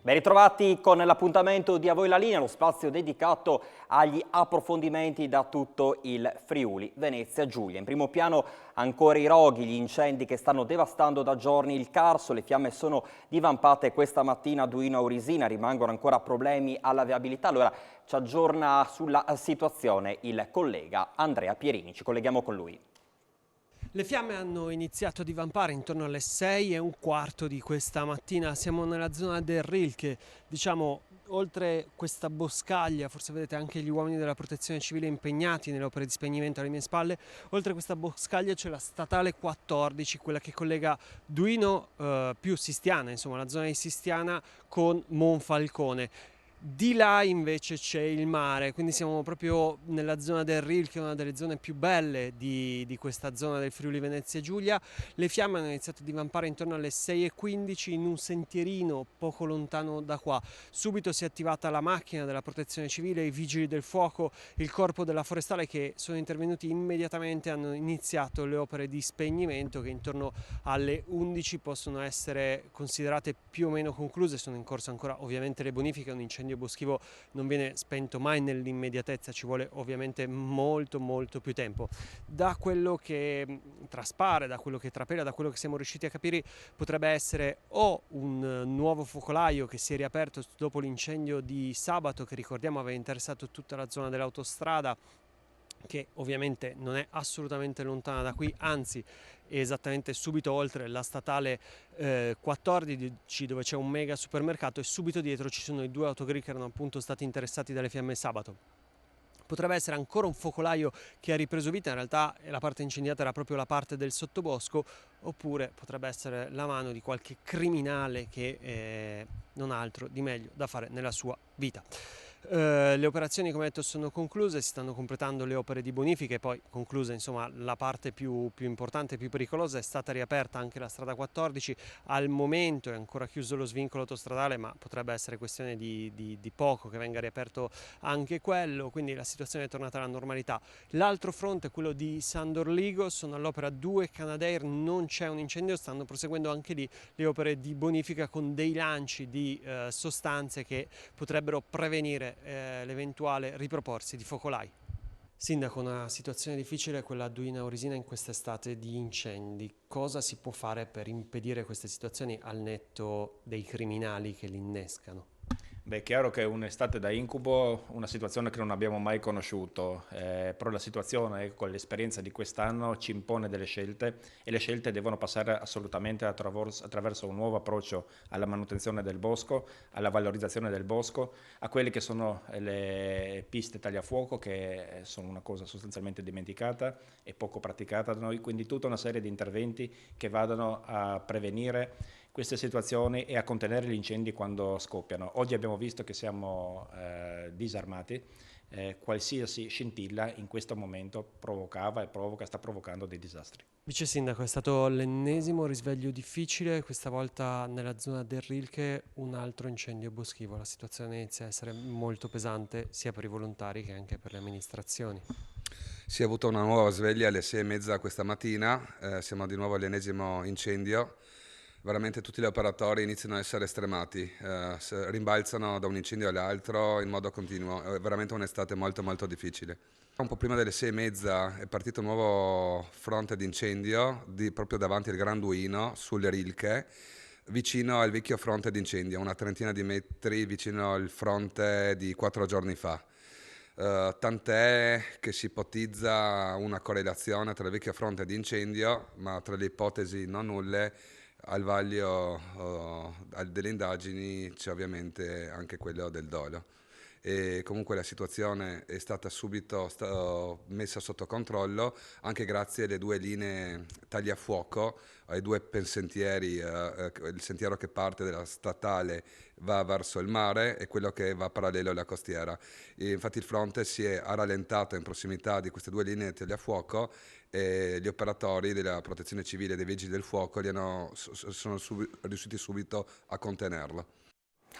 Ben ritrovati con l'appuntamento di A Voi la Linea, lo spazio dedicato agli approfondimenti da tutto il Friuli Venezia Giulia. In primo piano ancora i roghi, gli incendi che stanno devastando da giorni il Carso. Le fiamme sono divampate questa mattina a Duino Aurisina, rimangono ancora problemi alla viabilità. Allora ci aggiorna sulla situazione il collega Andrea Pierini, ci colleghiamo con lui. Le fiamme hanno iniziato a divampare intorno alle 6:15 di questa mattina. Siamo nella zona del Rilke, diciamo oltre questa boscaglia, forse vedete anche gli uomini della protezione civile impegnati nelle opere di spegnimento alle mie spalle. Oltre questa boscaglia c'è la statale 14, quella che collega Duino più Sistiana, insomma la zona di Sistiana con Monfalcone. Di là invece c'è il mare, quindi siamo proprio nella zona del Ril, che è una delle zone più belle di questa zona del Friuli Venezia Giulia. Le fiamme hanno iniziato a divampare intorno alle 6:15 in un sentierino poco lontano da qua. Subito si è attivata la macchina della protezione civile, i vigili del fuoco, il corpo della forestale che sono intervenuti immediatamente, hanno iniziato le opere di spegnimento che intorno alle 11 possono essere considerate più o meno concluse. Sono in corso ancora ovviamente le bonifiche, un incendio boschivo non viene spento mai nell'immediatezza, ci vuole ovviamente molto più tempo. Da quello che traspare, da quello che trapela, da quello che siamo riusciti a capire, potrebbe essere o un nuovo focolaio che si è riaperto dopo l'incendio di sabato, che ricordiamo aveva interessato tutta la zona dell'autostrada, che ovviamente non è assolutamente lontana da qui, anzi è esattamente subito oltre la statale 14, dove c'è un mega supermercato, e subito dietro ci sono i due autogrill che erano appunto stati interessati dalle fiamme sabato. Potrebbe essere ancora un focolaio che ha ripreso vita, in realtà la parte incendiata era proprio la parte del sottobosco, oppure potrebbe essere la mano di qualche criminale che non ha altro di meglio da fare nella sua vita. Le operazioni, come detto, sono concluse, si stanno completando le opere di bonifica, e poi conclusa insomma la parte più importante e più pericolosa. È stata riaperta anche la strada 14, al momento è ancora chiuso lo svincolo autostradale, ma potrebbe essere questione di poco che venga riaperto anche quello, quindi la situazione è tornata alla normalità. L'altro fronte, quello di San Dorligo, sono all'opera 2 Canadair, non c'è un incendio, stanno proseguendo anche lì le opere di bonifica con dei lanci di sostanze che potrebbero prevenire l'eventuale riproporsi di focolai. Sindaco, una situazione difficile quella a Duino Aurisina in quest'estate di incendi. Cosa si può fare per impedire queste situazioni, al netto dei criminali che li innescano? Beh, è chiaro che è un'estate da incubo, una situazione che non abbiamo mai conosciuto, però la situazione con l'esperienza di quest'anno ci impone delle scelte, e le scelte devono passare assolutamente attraverso un nuovo approccio alla manutenzione del bosco, alla valorizzazione del bosco, a quelle che sono le piste tagliafuoco, che sono una cosa sostanzialmente dimenticata e poco praticata da noi, quindi tutta una serie di interventi che vadano a prevenire queste situazioni e a contenere gli incendi quando scoppiano. Oggi abbiamo visto che siamo disarmati, qualsiasi scintilla in questo momento provocava e sta provocando dei disastri. Vice Sindaco, è stato l'ennesimo risveglio difficile, questa volta nella zona del Rilke un altro incendio boschivo. La situazione inizia a essere molto pesante sia per i volontari che anche per le amministrazioni. Si è avuta una nuova sveglia alle 6:30 questa mattina, siamo di nuovo all'ennesimo incendio. Veramente tutti gli operatori iniziano a essere stremati, rimbalzano da un incendio all'altro in modo continuo, è veramente un'estate molto difficile. Un po' prima delle 6:30 è partito un nuovo fronte di incendio proprio davanti al Gran Duino, sulle Rilche, vicino al vecchio fronte di incendio, una trentina di metri vicino al fronte di 4 giorni fa. Tant'è che si ipotizza una correlazione tra il vecchio fronte di incendio, ma tra le ipotesi non nulle, al vaglio delle indagini c'è ovviamente anche quello del dolo. E comunque la situazione è stata subito messa sotto controllo, anche grazie alle due linee tagliafuoco, ai due pensentieri, il sentiero che parte dalla statale va verso il mare e quello che va parallelo alla costiera. E infatti il fronte si è rallentato in prossimità di queste due linee tagliafuoco, e gli operatori della protezione civile e dei vigili del fuoco sono riusciti subito a contenerlo.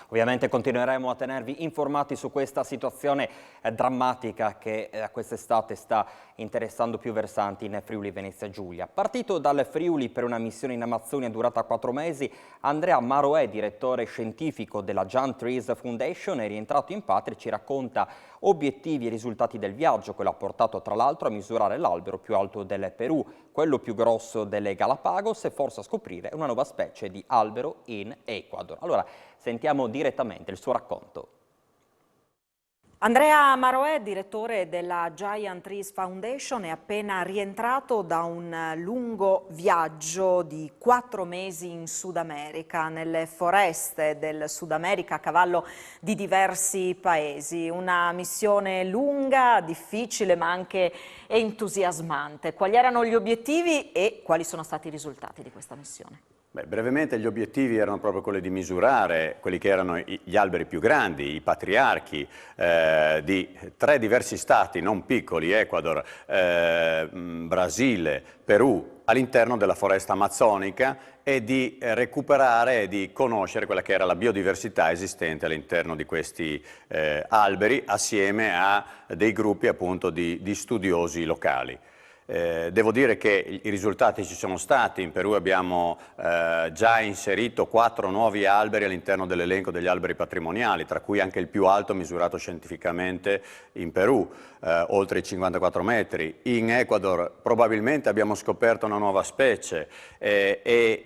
Ovviamente continueremo a tenervi informati su questa situazione drammatica che quest'estate sta interessando più versanti in Friuli Venezia Giulia. Partito dal Friuli per una missione in Amazzonia durata 4 mesi, Andrea Maroè, direttore scientifico della Giant Trees Foundation, è rientrato in patria e ci racconta obiettivi e risultati del viaggio, che lo ha portato tra l'altro a misurare l'albero più alto del Perù, quello più grosso delle Galapagos e forse a scoprire una nuova specie di albero in Ecuador. Allora, sentiamo direttamente il suo racconto. Andrea Maroè, direttore della Giant Trees Foundation, è appena rientrato da un lungo viaggio di 4 mesi in Sud America, nelle foreste del Sud America, a cavallo di diversi paesi. Una missione lunga, difficile ma anche entusiasmante. Quali erano gli obiettivi e quali sono stati i risultati di questa missione? Beh, brevemente gli obiettivi erano proprio quelli di misurare quelli che erano gli alberi più grandi, i patriarchi di 3 diversi stati non piccoli, Ecuador, Brasile, Perù, all'interno della foresta amazzonica e di recuperare e di conoscere quella che era la biodiversità esistente all'interno di questi alberi assieme a dei gruppi appunto di studiosi locali. Devo dire che i risultati ci sono stati. In Perù abbiamo già inserito 4 nuovi alberi all'interno dell'elenco degli alberi patrimoniali, tra cui anche il più alto misurato scientificamente in Perù, oltre i 54 metri. In Ecuador probabilmente abbiamo scoperto una nuova specie e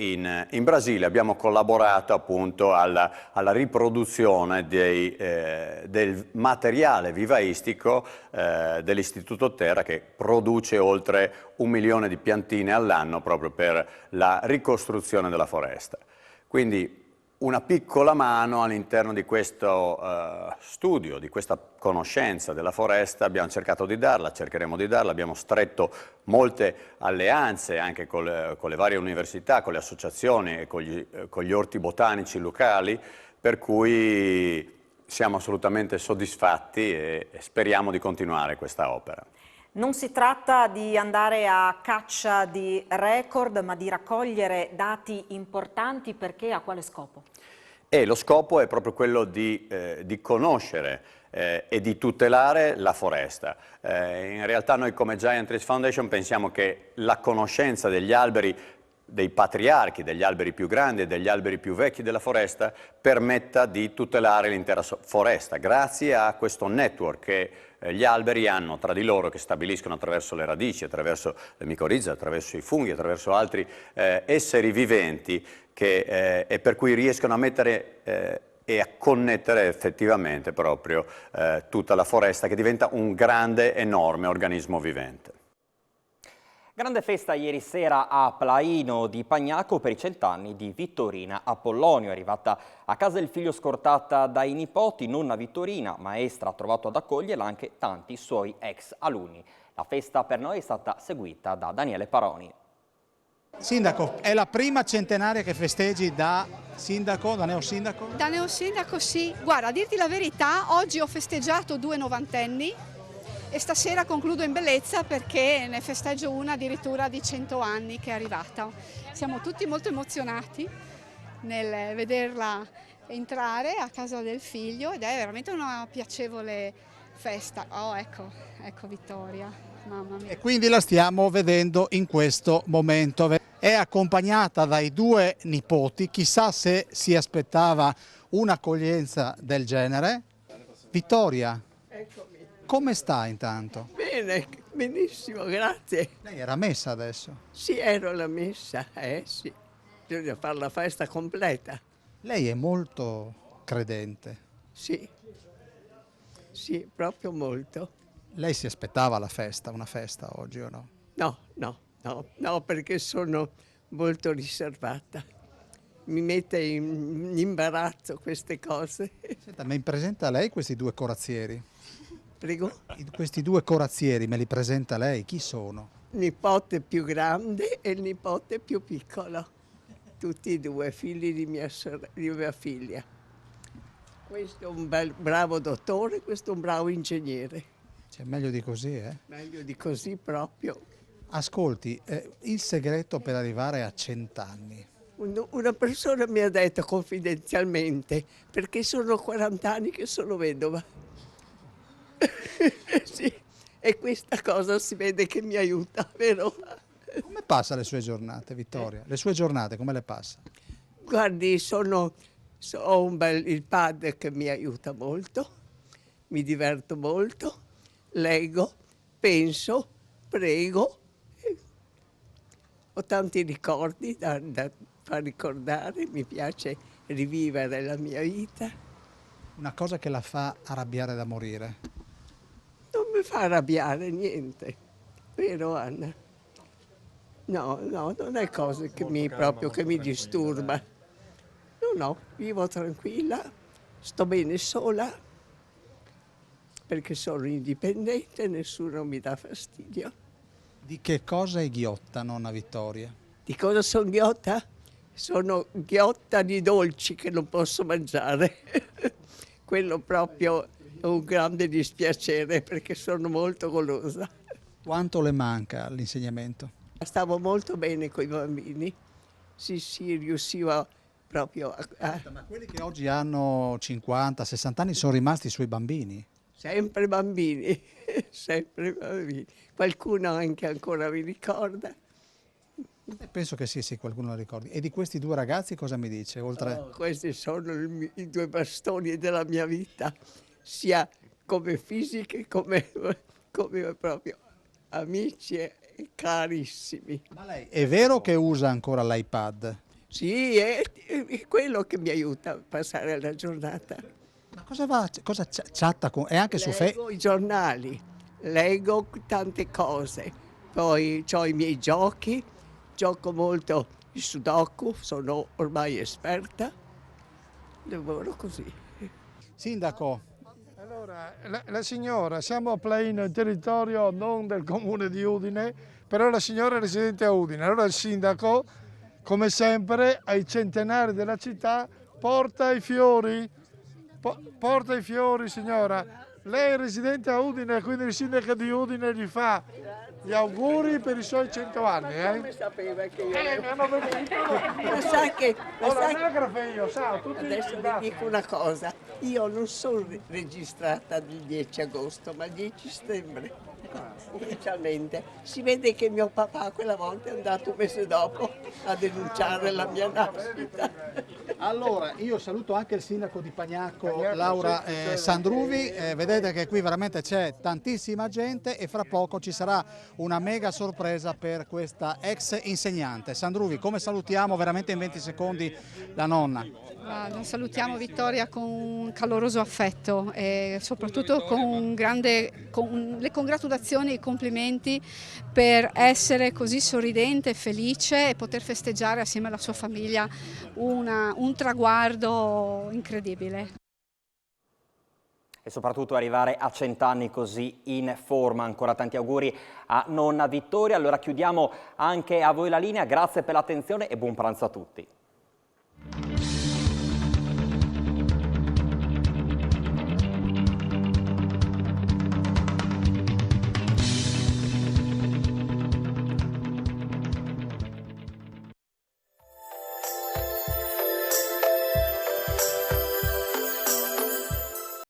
in Brasile abbiamo collaborato appunto alla riproduzione del materiale vivaistico dell'Istituto Terra, che produce oltre 1 milione di piantine all'anno proprio per la ricostruzione della foresta. Quindi una piccola mano all'interno di questo studio, di questa conoscenza della foresta abbiamo cercato di darla, cercheremo di darla, abbiamo stretto molte alleanze anche con le varie università, con le associazioni e con gli orti botanici locali, per cui siamo assolutamente soddisfatti e speriamo di continuare questa opera. Non si tratta di andare a caccia di record, ma di raccogliere dati importanti. Perché? A quale scopo? Lo scopo è proprio quello di conoscere e di tutelare la foresta. In realtà noi come Giant Trees Foundation pensiamo che la conoscenza degli alberi, dei patriarchi, degli alberi più grandi e degli alberi più vecchi della foresta permetta di tutelare l'intera foresta, grazie a questo network che gli alberi hanno tra di loro, che stabiliscono attraverso le radici, attraverso le micorrize, attraverso i funghi, attraverso altri esseri viventi e per cui riescono a mettere e a connettere effettivamente proprio tutta la foresta, che diventa un grande, enorme organismo vivente. Grande festa ieri sera a Plaino di Pagnaco per i 100 anni di Vittorina Apollonio. È arrivata a casa il figlio scortata dai nipoti, nonna Vittorina, maestra, ha trovato ad accoglierla anche tanti suoi ex alunni. La festa per noi è stata seguita da Daniele Paroni. Sindaco, è la prima centenaria che festeggi da sindaco, da neosindaco? Da neosindaco sì. Guarda, a dirti la verità, oggi ho festeggiato 2 novantenni e stasera concludo in bellezza perché ne festeggio una addirittura di 100 anni che è arrivata. Siamo tutti molto emozionati nel vederla entrare a casa del figlio ed è veramente una piacevole festa. Oh, ecco Vittoria, mamma mia. E quindi la stiamo vedendo in questo momento. È accompagnata dai 2 nipoti, chissà se si aspettava un'accoglienza del genere. Vittoria, come sta intanto? Bene, benissimo, grazie. Lei era messa adesso? Sì, ero alla messa, sì. Bisogna fare la festa completa. Lei è molto credente? Sì, proprio molto. Lei si aspettava una festa oggi o no? No, perché sono molto riservata. Mi mette in imbarazzo queste cose. Senta, mi presenta lei questi 2 corazzieri? Prego? Questi 2 corazzieri me li presenta lei? Chi sono? Il nipote più grande e il nipote più piccolo. Tutti e 2 figli di mia figlia. Questo è un bravo dottore, questo è un bravo ingegnere. Cioè, meglio di così, eh? Meglio di così proprio. Ascolti, il segreto per arrivare a 100 anni? Una persona mi ha detto confidenzialmente, perché sono 40 anni che sono vedova. Sì, e questa cosa si vede che mi aiuta, vero? Come passa le sue giornate, Vittoria? Le sue giornate come le passa? Guardi, ho un bel il pad che mi aiuta molto, mi diverto molto, leggo, penso, prego. Ho tanti ricordi da far ricordare, mi piace rivivere la mia vita. Una cosa che la fa arrabbiare da morire. Non mi fa arrabbiare niente, vero Anna? No, non è cosa che mi disturba. No, vivo tranquilla, sto bene sola, perché sono indipendente, nessuno mi dà fastidio. Di che cosa è ghiotta, nonna Vittoria? Di cosa sono ghiotta? Sono ghiotta di dolci che non posso mangiare. Quello proprio è un grande dispiacere perché sono molto golosa. Quanto le manca l'insegnamento? Stavo molto bene con i bambini, sì, riuscivo proprio Ma quelli che oggi hanno 50, 60 anni sono rimasti i suoi bambini? Sempre bambini, sempre bambini. Qualcuno anche ancora mi ricorda. Penso che sì, qualcuno lo ricordi. E di questi due ragazzi cosa mi dice? Oltre... Questi sono i due bastoni della mia vita, sia come fisiche come proprio amici e carissimi. Ma lei è vero che usa ancora l'iPad? Sì, è quello che mi aiuta a passare la giornata. Ma cosa chatta con... E anche su Facebook? Leggo i giornali, leggo tante cose, poi ho i miei giochi, gioco molto il Sudoku, sono ormai esperta, lavoro così. Sindaco, Allora, la signora, siamo a in territorio non del comune di Udine, però la signora è residente a Udine. Allora il sindaco, come sempre, ai centenari della città, porta i fiori. Porta i fiori, signora. Lei è residente a Udine, quindi il sindaco di Udine gli fa gli auguri per i suoi 100 anni. Come sapeva che io Mi hanno detto. Ma sa che... io, sa, tutti Adesso vi dico una cosa, io non sono registrata il 10 agosto, ma il 10 settembre. Ufficialmente. Si vede che mio papà quella volta è andato un mese dopo a denunciare la mia nascita. allora io saluto anche il sindaco di Pagnacco, Laura Sandruvi. Vedete che qui veramente c'è tantissima gente e fra poco ci sarà una mega sorpresa per questa ex insegnante. Sandruvi, come salutiamo veramente in 20 secondi la nonna? Salutiamo Vittoria con un caloroso affetto e soprattutto con le congratulazioni e i complimenti per essere così sorridente e felice e poter festeggiare assieme alla sua famiglia un traguardo incredibile. E soprattutto arrivare a 100 anni così in forma. Ancora tanti auguri a nonna Vittoria. Allora chiudiamo anche a voi la linea, grazie per l'attenzione e buon pranzo a tutti.